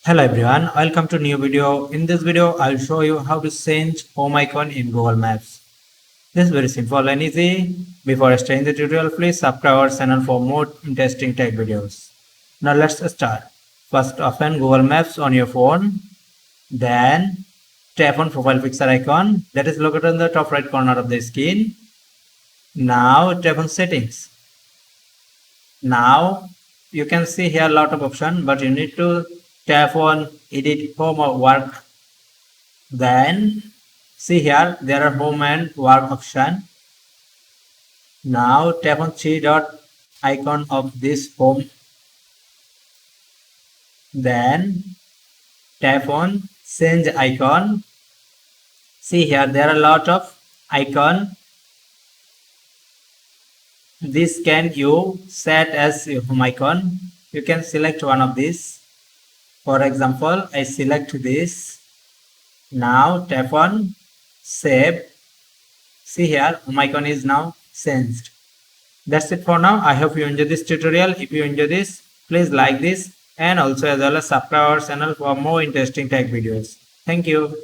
Hello everyone, welcome to new video. In this video, I'll show you how to change home icon in Google Maps. This is very simple and easy. Before starting the tutorial, please subscribe our channel for more interesting tech videos. Now let's start. First, open Google Maps on your phone. Then tap on profile picture icon that is located on the top right corner of the screen. Now tap on settings. Now you can see here a lot of options, but you need to tap on edit home or work. Then see here there are home and work option. Now tap on three dot icon of this home. Then tap on change icon. See here there are a lot of icon. This can you set as your home icon. You can select one of these. For example, I select this. Now tap on save. See here, home icon is now changed. That's it for now. I hope you enjoyed this tutorial. If you enjoy this, please like this and also as well as subscribe our channel for more interesting tech videos. Thank you.